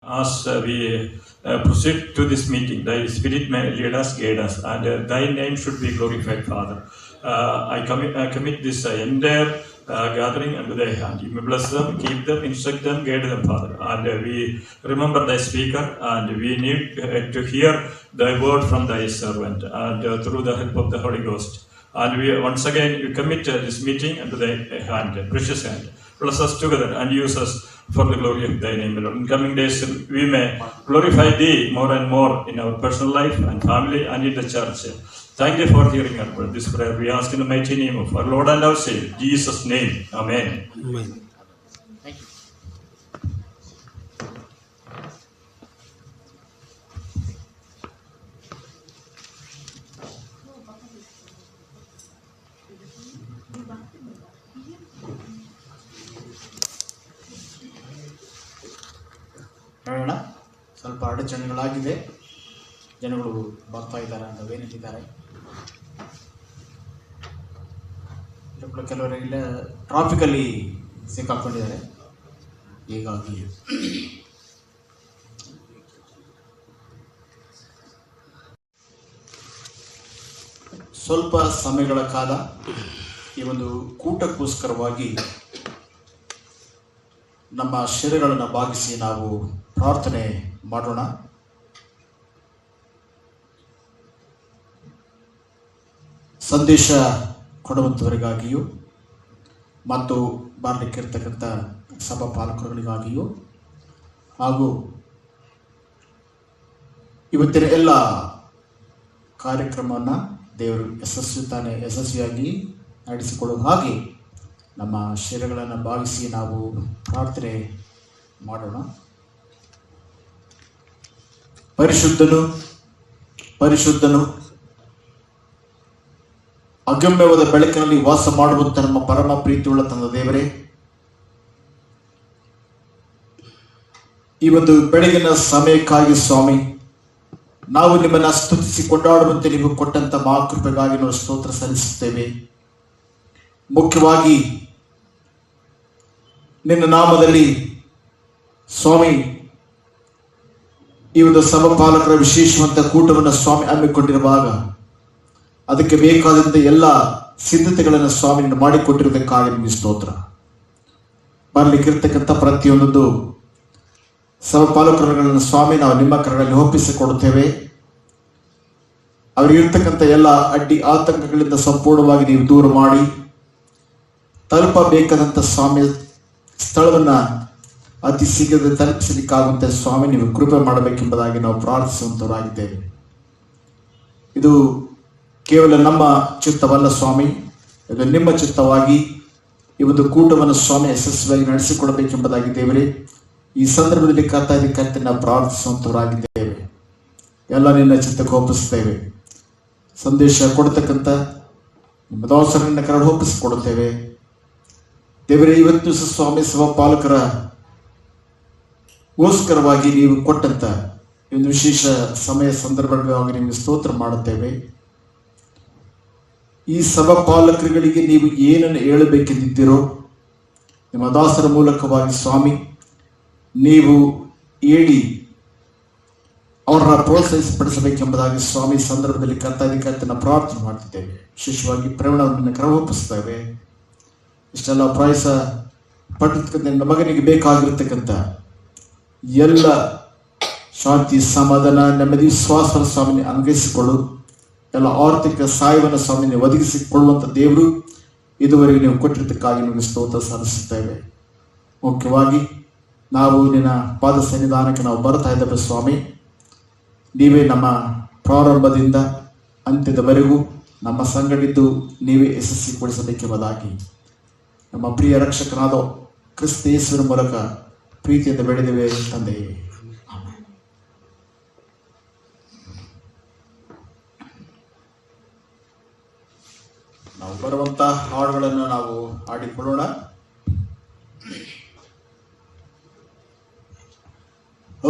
as we proceed to this meeting, Thy Spirit may lead us, guide us, and Thy name should be glorified, Father. I commit this entire gathering under Thy hand. You may bless them, keep them, instruct them, guide them, Father. And we remember Thy speaker, and we need to hear Thy word from Thy servant, and through the help of the Holy Ghost. And we once again we commit this meeting under Thy hand, precious hand. Bless us together and use us for the glory of Thy name, Lord. In coming days, we may glorify Thee more and more in our personal life and family and in the church. Thank you for hearing our prayer. This prayer we ask in the mighty name of our Lord and our Savior, Jesus' name. Amen. Amen. Thank you. ಹೇಳೋಣ. ಸ್ವಲ್ಪ ಅಡಚಣೆಗಳಾಗಿದೆ, ಜನಗಳು ಬರ್ತಾ ಇದ್ದಾರೆ ಅಂತ ವೇನಿಟ್ಟಿದ್ದಾರೆ. ಕೆಲವರೆಲ್ಲ ಟ್ರಾಫಿಕಲ್ಲಿ ಸಿಕ್ಕಾಕೊಂಡಿದ್ದಾರೆ. ಹೀಗಾಗಿ ಸ್ವಲ್ಪ ಸಮಯಗಳ ಕಾಲ ಈ ಒಂದು ಕೂಟಕ್ಕೋಸ್ಕರವಾಗಿ ನಮ್ಮ ಶಿರಗಳನ್ನು ಭಾಗಿಸಿ ನಾವು ಪ್ರಾರ್ಥನೆ ಮಾಡೋಣ. ಸಂದೇಶ ಕೊಡುವಂಥವರಿಗಾಗಿಯೂ ಮತ್ತು ಬರಲಿಕ್ಕಿರ್ತಕ್ಕಂಥ ಸಭಾ ಪಾಲಕರುಗಳಿಗಾಗಿಯೂ ಹಾಗೂ ಇವತ್ತಿನ ಎಲ್ಲ ಕಾರ್ಯಕ್ರಮವನ್ನು ದೇವರು ಯಶಸ್ವಿಯಾಗಿ ನಡೆಸಿಕೊಡುವ ಹಾಗೆ ನಮ್ಮ ಶಿರಗಳನ್ನು ಭಾವಿಸಿ ನಾವು ಪ್ರಾರ್ಥನೆ ಮಾಡೋಣ. ಪರಿಶುದ್ಧನು ಅಗಮ್ಯವಾದ ಬೆಳಕಿನಲ್ಲಿ ವಾಸ ಮಾಡುವಂತ ನಮ್ಮ ಪರಮ ಪ್ರೀತಿಯುಳ್ಳ ತಂದ ದೇವರೇ, ಈ ಒಂದು ಬೆಳಗಿನ ಸಮಯಕ್ಕಾಗಿ ಸ್ವಾಮಿ ನಾವು ನಿಮ್ಮನ್ನು ಸ್ತುತಿಸಿ ಕೊಂಡಾಡುವಂತೆ ನೀವು ಕೊಟ್ಟಂತ ಮಹಾಕೃಪೆಗಾಗಿ ನಾವು ಸ್ತೋತ್ರ ಸಲ್ಲಿಸುತ್ತೇವೆ. ಮುಖ್ಯವಾಗಿ ನಿನ್ನ ನಾಮದಲ್ಲಿ ಸ್ವಾಮಿ ಈ ಒಂದು ಸಭಾಪಾಲಕರ ವಿಶೇಷವಂತ ಕೂಟವನ್ನು ಸ್ವಾಮಿ ಹಮ್ಮಿಕೊಂಡಿರುವಾಗ ಅದಕ್ಕೆ ಬೇಕಾದಂತ ಎಲ್ಲ ಸಿದ್ಧತೆಗಳನ್ನು ಸ್ವಾಮಿ ಮಾಡಿಕೊಟ್ಟಿರುವುದಕ್ಕಾಗಿ ನಿಮಗೆ ಸ್ತೋತ್ರ. ಬರಲಿಕ್ಕಿರ್ತಕ್ಕಂಥ ಪ್ರತಿಯೊಂದೊಂದು ಸಭಾಪಾಲಕರುಗಳನ್ನು ಸ್ವಾಮಿ ನಾವು ನಿಮ್ಮ ಕರಗಳಲ್ಲಿ ಒಪ್ಪಿಸಿಕೊಡುತ್ತೇವೆ. ಅವರಿಗಿರ್ತಕ್ಕಂಥ ಎಲ್ಲ ಅಡ್ಡಿ ಆತಂಕಗಳಿಂದ ಸಂಪೂರ್ಣವಾಗಿ ನೀವು ದೂರ ಮಾಡಿ ತಲುಪಬೇಕಾದಂಥ ಸ್ವಾಮಿ ಸ್ಥಳವನ್ನ ಅತಿ ಶೀಘ್ರದಲ್ಲಿ ತಲುಪಿಸಲಿಕ್ಕಾಗುವಂತೆ ಸ್ವಾಮಿ ನೀವು ಕೃಪೆ ಮಾಡಬೇಕೆಂಬುದಾಗಿ ನಾವು ಪ್ರಾರ್ಥಿಸುವಂತವರಾಗಿದ್ದೇವೆ. ಇದು ಕೇವಲ ನಮ್ಮ ಚಿತ್ತವಲ್ಲ ಸ್ವಾಮಿ, ಇದು ನಿಮ್ಮ ಚಿತ್ತವಾಗಿ ಈ ಒಂದು ಕೂಟವನ್ನು ಸ್ವಾಮಿ ಯಶಸ್ವಿಯಾಗಿ ನಡೆಸಿಕೊಡಬೇಕೆಂಬುದಾಗಿ ದೇವರೇ ಈ ಸಂದರ್ಭದಲ್ಲಿ ಕರ್ತವ್ಯ ನಾವು ಪ್ರಾರ್ಥಿಸುವಂತವರಾಗಿದ್ದೇವೆ. ಎಲ್ಲ ನಿನ್ನ ಚಿತ್ತಕ್ಕೆ ಒಪ್ಪಿಸ್ತೇವೆ. ಸಂದೇಶ ಕೊಡ್ತಕ್ಕಂಥ ನಿಮ್ಮ ದಾಸರನ್ನ ಕರಡು ಒಪ್ಪಿಸಿಕೊಡುತ್ತೇವೆ ದೇವರೇ. ಇವತ್ತು ಸ್ವಾಮಿ ಸಭಾಪಾಲಕರ ಗೋಸ್ಕರವಾಗಿ ನೀವು ಕೊಟ್ಟಂತ ಒಂದು ವಿಶೇಷ ಸಮಯ ಸಂದರ್ಭವಾಗಿ ನಿಮಗೆ ಸ್ತೋತ್ರ ಮಾಡುತ್ತೇವೆ. ಈ ಸಭಾಪಾಲಕರುಗಳಿಗೆ ನೀವು ಏನನ್ನು ಹೇಳಬೇಕೆಂದಿದ್ದೀರೋ ನಿಮ್ಮ ದಾಸರ ಮೂಲಕವಾಗಿ ಸ್ವಾಮಿ ನೀವು ಹೇಳಿ ಅವರನ್ನ ಪ್ರೋತ್ಸಾಹಿಸಪಡಿಸಬೇಕೆಂಬುದಾಗಿ ಸ್ವಾಮಿ ಸಂದರ್ಭದಲ್ಲಿ ಕರ್ತನ ಪ್ರಾರ್ಥನೆ ಮಾಡ್ತಿದ್ದೇವೆ. ವಿಶೇಷವಾಗಿ ಪ್ರವೀಣವನ್ನು ಕರವೊಪ್ಪಿಸ್ತೇವೆ. ಇಷ್ಟೆಲ್ಲ ಪ್ರಾಯಸ ಪಟ್ಟಿರ್ತಕ್ಕಂಥ ನನ್ನ ಮಗನಿಗೆ ಬೇಕಾಗಿರ್ತಕ್ಕಂಥ ಎಲ್ಲ ಶಾಂತಿ, ಸಮಾಧಾನ, ನೆಮ್ಮದಿ, ವಿಶ್ವಾಸದ ಸ್ವಾಮಿನ ಅನುಗ್ರಹಿಸಿಕೊಳ್ಳು. ಎಲ್ಲ ಆರ್ಥಿಕ ಸಹಾಯವನ್ನು ಸ್ವಾಮಿನ ಒದಗಿಸಿಕೊಳ್ಳುವಂಥ ದೇವರು ಇದುವರೆಗೆ ನೀವು ಕೊಟ್ಟಿದ್ದಕ್ಕಾಗಿ ನಿಮಗೆ ಸ್ತೋತ್ರ ಸಲ್ಲಿಸುತ್ತೇವೆ. ಮುಖ್ಯವಾಗಿ ನಾವು ನಿನ್ನ ಪಾದ ಸನ್ನಿಧಾನಕ್ಕೆ ನಾವು ಬರ್ತಾ ಇದ್ದೇವೆ ಸ್ವಾಮಿ. ನೀವೇ ನಮ್ಮ ಪ್ರಾರಂಭದಿಂದ ಅಂತ್ಯದವರೆಗೂ ನಮ್ಮ ಸಂಗಡಿದ್ದು ನೀವೇ ಯಶಸ್ವಿಗೊಳಿಸಬೇಕೆಂಬುದಾಗಿ ನಮ್ಮ ಪ್ರಿಯ ರಕ್ಷಕನಾದ ಕ್ರಿಸ್ತ ಯೇಸುವಿನ ಮೂಲಕ ಪ್ರೀತಿಯಿಂದ ಬೆಳೆದಿವೆ ತಂದೆಯೇ. ನಾವು ಬರುವಂತ ಹಾಡುಗಳನ್ನು ನಾವು ಹಾಡಿಕೊಳ್ಳೋಣ.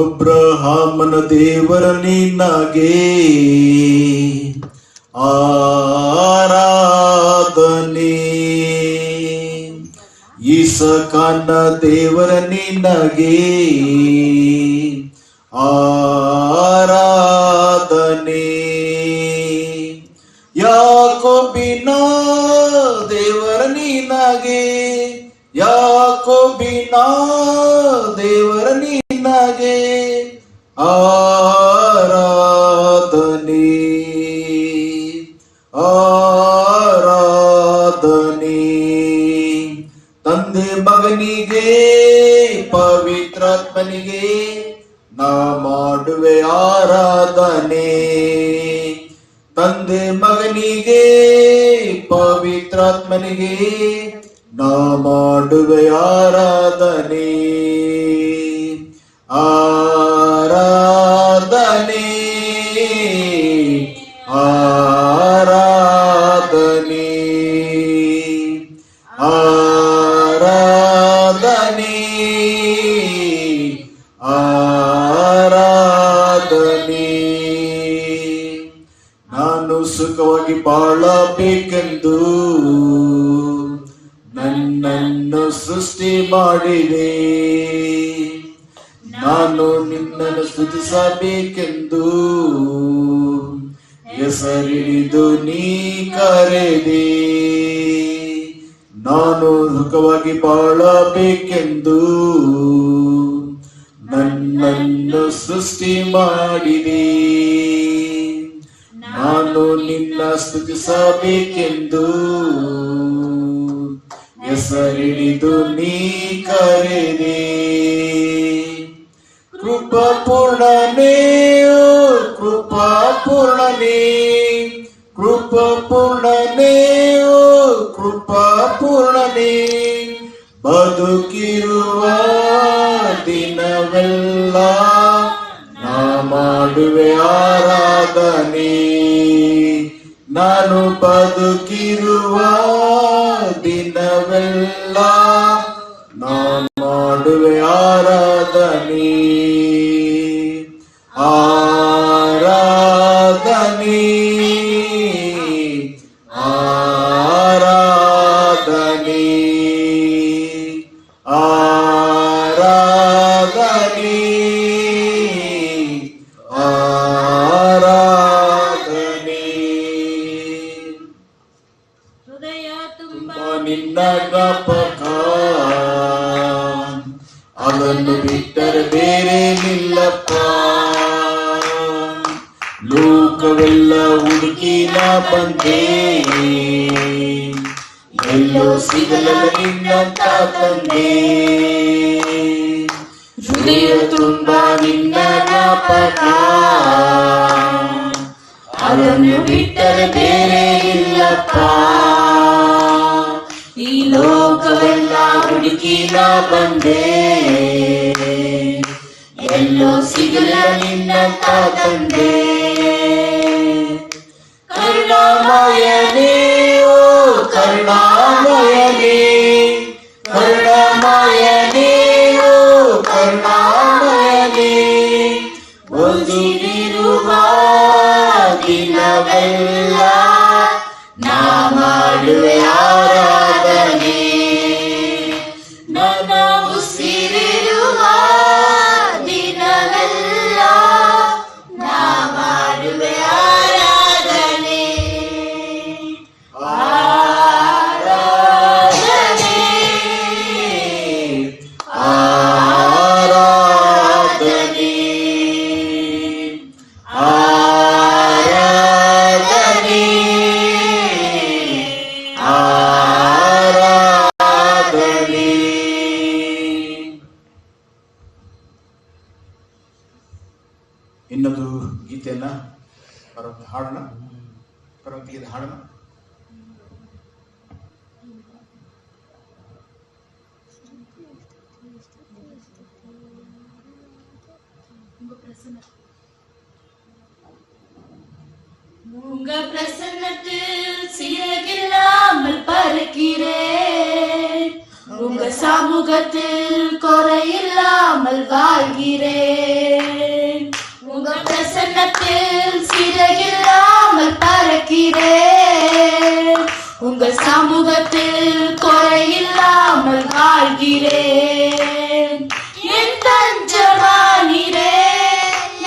ಅಬ್ರಹಾಮನ ದೇವರ ನಿನಗೆ ಆರಾಧನೆ, ಇಸಕನ ದೇವರ ನಿನಗೆ ಆರಾಧನೆ. ಯಾಕೋಬಿನ ದೇವರ ನಿನಗೆ, ಯಾಕೋಬಿನ ದೇವರ ನಿನಗೆ ಆರಾಧನೆ, ಆರಾಧನೆ. ತಂದೆ ಮಗನಿಗೆ ಪವಿತ್ರಾತ್ಮನಿಗೆ ನಾ ಮಾಡುವೆ ಆರಾಧನೆ. ತಂದೆ ಮಗನಿಗೆ ಪವಿತ್ರಾತ್ಮನಿಗೆ ನಾ ಮಾಡುವೆ ಆರಾಧನೆ, ಆರಾಧನೆ, ಆರಾಧನೆ, ಆರಾಧನೆ, ಆರಾಧನೆ. ನಾನು ಸುಖವಾಗಿ ಬಾಳಬೇಕೆಂದು ನನ್ನನ್ನು ಸೃಷ್ಟಿ ಮಾಡಿದೆ. ನಾನು ನಿನ್ನನ್ನು ಸ್ತುತಿಸಬೇಕೆಂದು ಹೆಸರಿಡಿದು ನೀ ಕರೆದೆ. ನಾನು ಸುಖವಾಗಿ ಬಾಳಬೇಕೆಂದು ನನ್ನನ್ನು ಸೃಷ್ಟಿ ಮಾಡಿದೆ. ನಾನು ನಿನ್ನ ಸ್ತುತಿಸಬೇಕೆಂದು ಹೆಸರಿಡಿದು ನೀ ಕರೆದೆ. ಕೃಪಾಪೂರ್ಣನೇ, ಕೃಪಾಪೂರ್ಣನೇ, ಕೃಪಾಪೂರ್ಣನೇ, ಕೃಪಾಪೂರ್ಣನೇ. ಬದುಕಿರುವ ದಿನವೆಲ್ಲ ನಾ ಮಾಡುವೆ ಆರಾಧನೆ. ನಾನು ಬದುಕಿರುವ ದಿನವೆಲ್ಲ ನಾ ಮಾಡುವೆ ಆರಾಧನೆ, ಆರಾಧನೆ, ಆರಾಧನೆ, ಆರಾಧನೆ, ಆರಾಧನೆ. ಹೃದಯ ತುಂಬ ನಿನ್ನ ಜ್ಞಾಪಕ, ಅದನ್ನು ಬಿಟ್ಟರೆ ಬೇರೆ ನಿಲ್ಲಪ್ಪ. ಲೋಕವೆಲ್ಲ ಹುಡುಕಿ ನಾ ಬಂದೆ, ಎಲ್ಲೋ ಸಿಗಲಿಲ್ಲ ನಿನ್ನಂತ ತಂದೆ. ಹೃದಯ ತುಂಬ ನಿನ್ನ ಜ್ಞಾಪಕ, ಅದನ್ನು ಬಿಟ್ಟರೆ ಬೇರೆ ಇಲ್ಲಪ್ಪ. ಈ ಲೋಕವೆಲ್ಲ ಹುಡುಕಿ ನಾ ಬಂದೆ, ಎಲ್ಲೋ ಸಿಗಲಿಲ್ಲ ನಿನ್ನಂತ ತಂದೆ. ಕರುಣಾಮಯನೇ, ಓ ಕರುಣಾಮಯನೇ, ಕರುಣಾಮಯನೇ, ಓ ಕರುಣಾಮಯನೇ. ಒಲಿದಿರುವ ದಿನವೆಲ್ಲ ನಾ ಮಾಡುವೆ ಆರಾಧನೆ. ನನ್ನ ಉಸಿರಿರುವ ದಿನವೆಲ್ಲ ನಾ ಮಾಡುವೆ ಆರಾಧನೆ, ಆರಾಧನೆ, ಆರಾಧನೆ, ಆರಾಧನೆ, ಆರಾಧನೆ. ಇನ್ನೊಂದು ಗೀತೆಯನ್ನ ಹಾಡೋಣ, ಪರಮಗೀತೆ ಹಾಡೋಣ. உங்க பிரசன்னத்தில் சீரகில்லாமல் பறக்கிறேன், உங்க சமூகத்தில் குறையில்லாமல் வாழ்கிறேன். உங்க பிரசன்னத்தில் சீரகில்லாமல் பறக்கிறேன், உங்கள் சமூகத்தில் குறையில்லாமல் வாழ்கிறேன். என் தஞ்சமானீரே,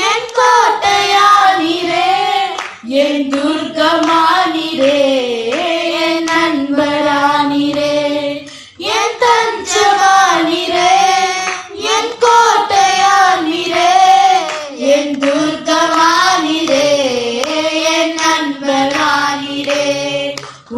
என் கோட்டையானீரே, என் துர்கமானீரே, என் நண்பரானீரே. என் தஞ்சமானீரே, என் கோட்டையானீரே, என் துர்கமானீரே, என் நண்பரானீரே.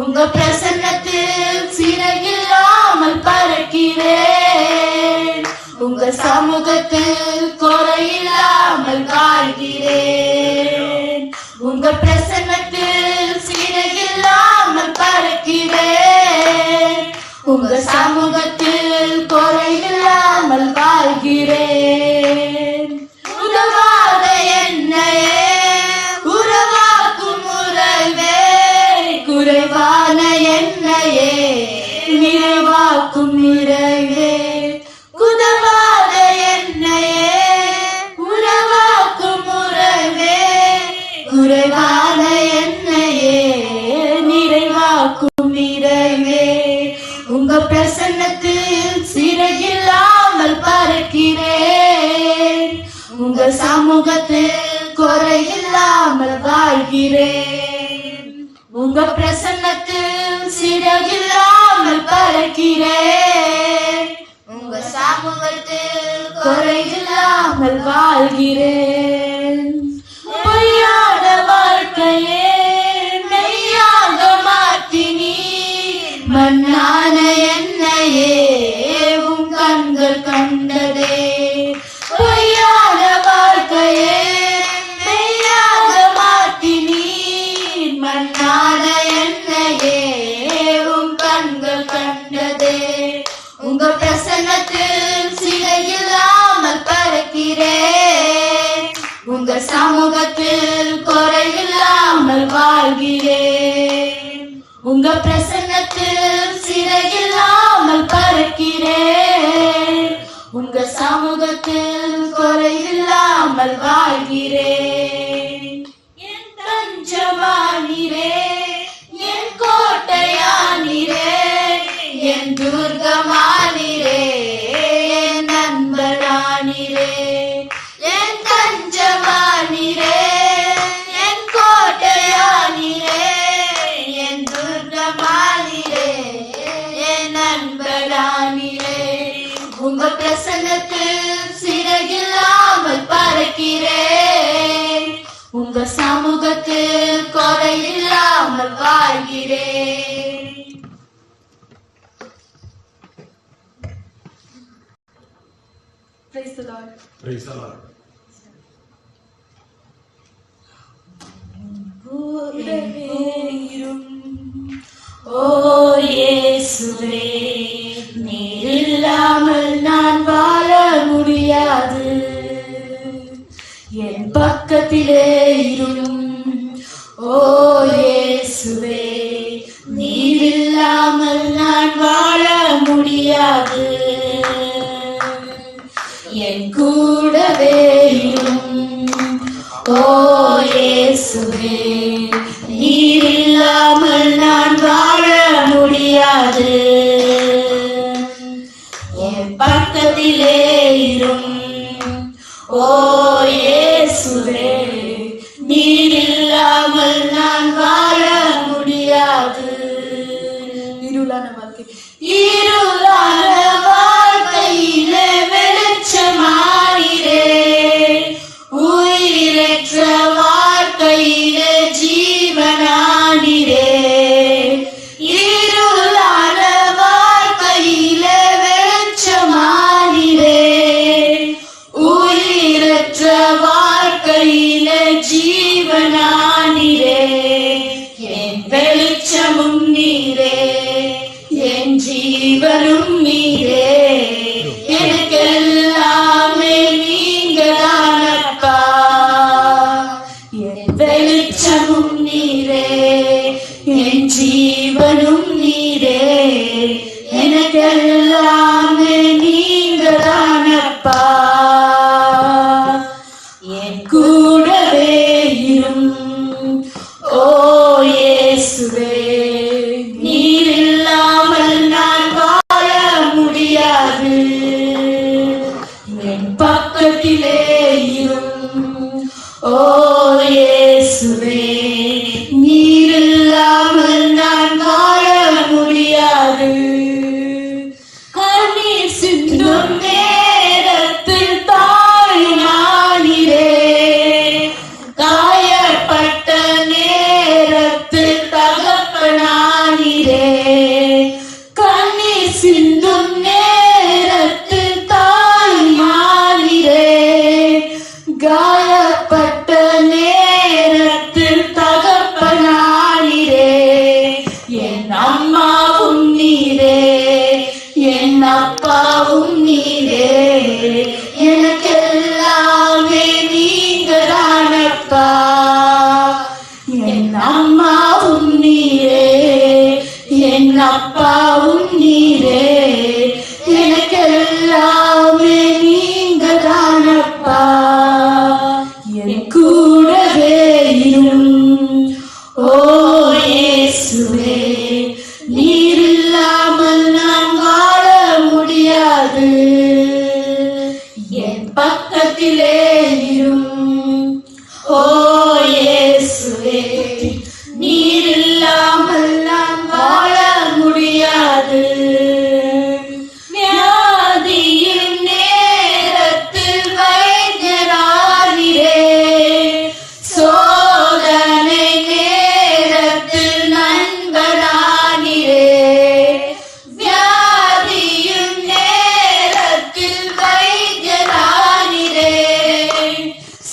உங்க பிரசன்னத்தில் சிறகில்லாமல் பறக்கிறேன். உங்க சமூகத்தில் குறையில்லாமல் வாழ்கிறேன். உங்க பிரசன்னத்தில் சிறகில்லாமல் பறக்கிறேன். உங்க சமூகத்தில் குறையில்லாமல் வாழ்கிறேன். உதவாத என்னையே உறவாக்கும் உறவே, குறைவான என்னையே நிறைவாக்கும் நிறைவே. உதவாத என்னையே உறவாக்கும் உறவே, குறைவான என்னையே நிறைவாக்கும் நிறைவே. உங்க பிரசன்னத்தில் சிறகில்லாமல் பறக்கிறேன். உங்க சமூகத்தில் குறையில்லாமல் வாழ்கிறேன். உங்க பிரசன்னத்தில் சிறகில்லாமல் பறக்கிறேன். உங்க சமூகத்தில் குறையில்லாமல் வாழ்கிறேன். பொய்யான வாழ்க்கையே மெய்யாக மாற்றினீ, மண்ணான என்னையே உன் கண்கள் கண்டதே. பொய்யான வாழ்க்கையே மெய்யாக மாற்றினீ, மண்ணான என்னையே உன் கண்கள் கண்டதே. உங்க பிரசன்னத்தில் சிலையில்லாமல் பறக்கிறேன். உங்க சமூகத்தில் குறையில்லாமல் வாழ்கிறேன். உங்க பிரசன்னத்தில் சிறையில்லாமல் பறக்கிறேன். உங்க சமூகத்தில் குறையில்லாமல் வாழ்கிறேன். என் தஞ்சமானீரே, என் கோட்டையானீரே, என் துர்கமானீரே, என் நண்பரானீரே. என் தஞ்சமானீரே, என் கோட்டையானீரே, என் துர்கமானீரே, என் நண்பரானீரே. உங்க பிரசன்னத்தில் சிறகில்லாமல் பறக்கிறேன். உங்க சமூகத்தில் குறையில்லாமல் வாழ்கிறேன். Praise the Lord. Praise the Lord. ஓ இயேசுவே, நீர் இல்லாமல் நான் வாழ முடியாது. என் பக்கத்திலே இரும். ஓ இயேசுவே, நீர் இல்லாமல் நான் வாழ முடியாது. என் கூடவே இரும். ஓ இயேசுவே, நீர் இல்லாமல் நான் வாழ முடியாது. என் பக்கத்திலே இரும். ஓ இயேசுவே, நீர் இல்லாமல் நான் வாழ முடியாது. இருளான வாழ்க்கை, இருளான வாழ்க்கையிலே வெளிச்சமானீரே, உயிரற்ற வாழ்க்கையிலே ஜீவனானீரே. இருளான வாழ்க்கையிலே வெளிச்சமானீரே, உயிரற்ற வாழ்க்கையிலே ஜீவனானீரே. என் வெளிச்சமும் நீரே, என் ஜீவனும் நீரே, எனக்கெல்லாமே நீங்கதானப்பா. என் வெளிச்சமும் நீரே, என் ஜீவனும் நீரே, எனக்கெல்லாமே நீங்கதானப்பா. என் கூடவே இரும். ஓ இயேசுவே, நீ அப்பாவும் நீரே, எனக்கெல்லாமே நீங்கதானப்பா. என் அம்மாவும் நீரே, என் அப்பாவும் நீரே, எனக்கெல்லாமே நீங்கதானப்பா. என் கூடவே இரும் ஓ இயேசுவே, நீர் இல்லாமல் நான் வாழ முடியாது. என் பக்கத்திலே இரும் ஓ இயேசுவே, நீர் இல்லாமல் நான் வாழ முடியாது. வியாதியின் நேரத்தில் வைத்தியரானீரே, சோதனை நேரத்தில் நண்பரானீரே. வியாதியின் நேரத்தில் வைத்தியரானீரே,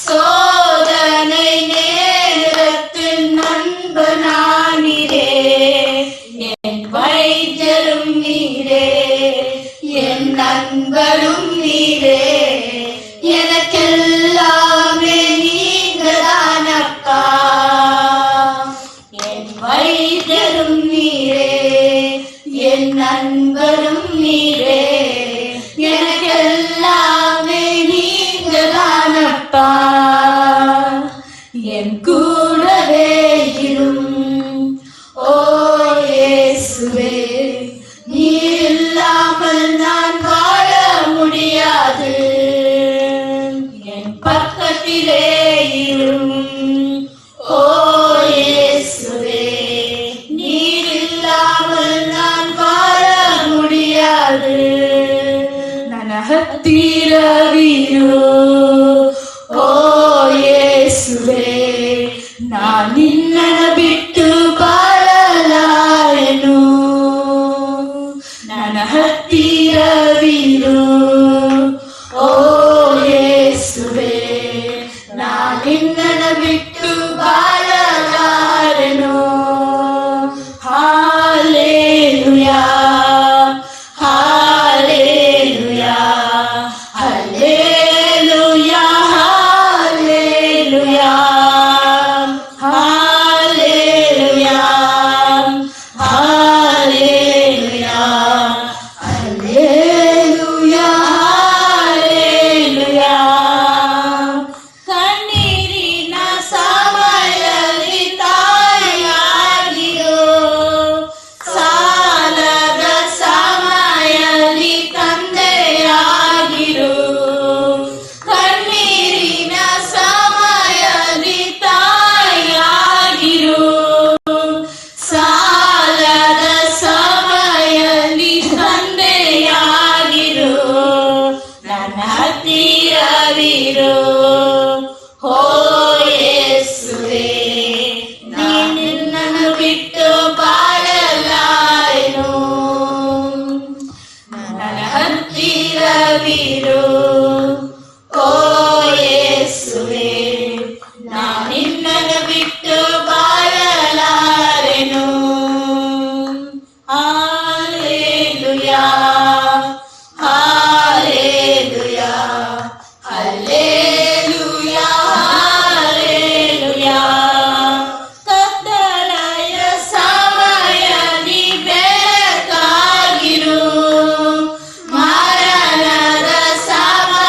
சோதனை நேரத்தில் நண்பனானீரே. என் வைத்தியரும் நீரே, என் நண்பரும் நீரே, எனக்கெல்லாமே நீங்கதானப்பா. என் வைத்தியரும் நீரே, என் நண்பரும் நீரே, எனக்கெல்லாமே நீங்கதானப்பா. என் கூடவே இரும் ஓ இயேசுவே, நீர் இல்லாமல் நான் வாழ முடியாது. என் பக்கத்திலே இரும் ஓ இயேசுவே, நீர் இல்லாமல் நான் வாழ முடியாது. ನನ್ನ ಹತ್ತಿರವಿರು ಓ ಯೇಸುವೆ, ನಾನು ನಿನ್ನನ್ನು ಬಿಟ್ಟು ಬಾಳಲಾರೆನು. ನನ್ನ ಹತ್ತಿರವಿರು ಓ ಯೇಸುವೆ, ನಾನು ನಿನ್ನನ್ನು ಬಿಟ್ಟು ಬಾಳಲಾರೆನು. Hallelujah, hallelujah, hallelujah, hallelujah, hallelujah, hallelujah, hallelujah, hallelujah. ಕಣ್ಣೀರಿನ ಸಮಯದಲ್ಲಿ ತಾಯಿಯಾಗಿರು, ಸಾಲದ ಸಮಯದಲ್ಲಿ ತಂದೆಯಾಗಿರು. ಕಣ್ಣೀರಿನ ಸಮಯದಲ್ಲಿ ತಾಯಿಯಾಗಿರು, ಸಾಲದ ಸಮಯದಲ್ಲಿ ತಂದೆಯಾಗಿರು. ನನ್ನ ಹತ್ತಿರವಿರು ಓ ಯೇಸುವೆ, ನೀನು ನಿನ್ನನ್ನು ಬಿಟ್ಟು ಬಾಳಲಾರೆನು. ನನ್ನ ಹತ್ತಿರವಿರು ಓ ಯೇಸುವೆ, ನಾನು ನಿನ್ನನ್ನು ಬಿಟ್ಟು ಬಾಳಲಾರೆನು. Hallelujah, hallelujah, hallelujah, hallelujah. ಕತ್ತಲೆಯ ಸಮಯದಲ್ಲಿ ಬೆಳಕಾಗಿರು, ಮರಣದ ಸಮಯ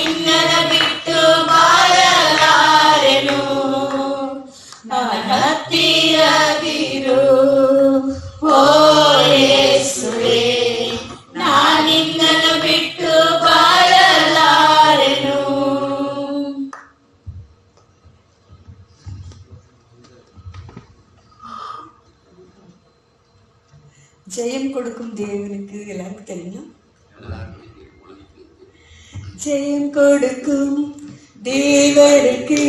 ನಿನ್ನನ ಬಿಟ್ಟು ಬಾಳಲಾರೆನು. ನನ್ನ ಹತ್ತಿರವಿರು ಓ ಯೇಸುವೇ, ನಿನ್ನನ್ನು ಬಿಟ್ಟು ಬಾಳಲಾರೆನು. ஜெயம் கொடுக்கும் தேவனுக்கு எல்லாருக்கும் தெரியும். ஜெயம் கொடுக்கும் தேவனுக்கு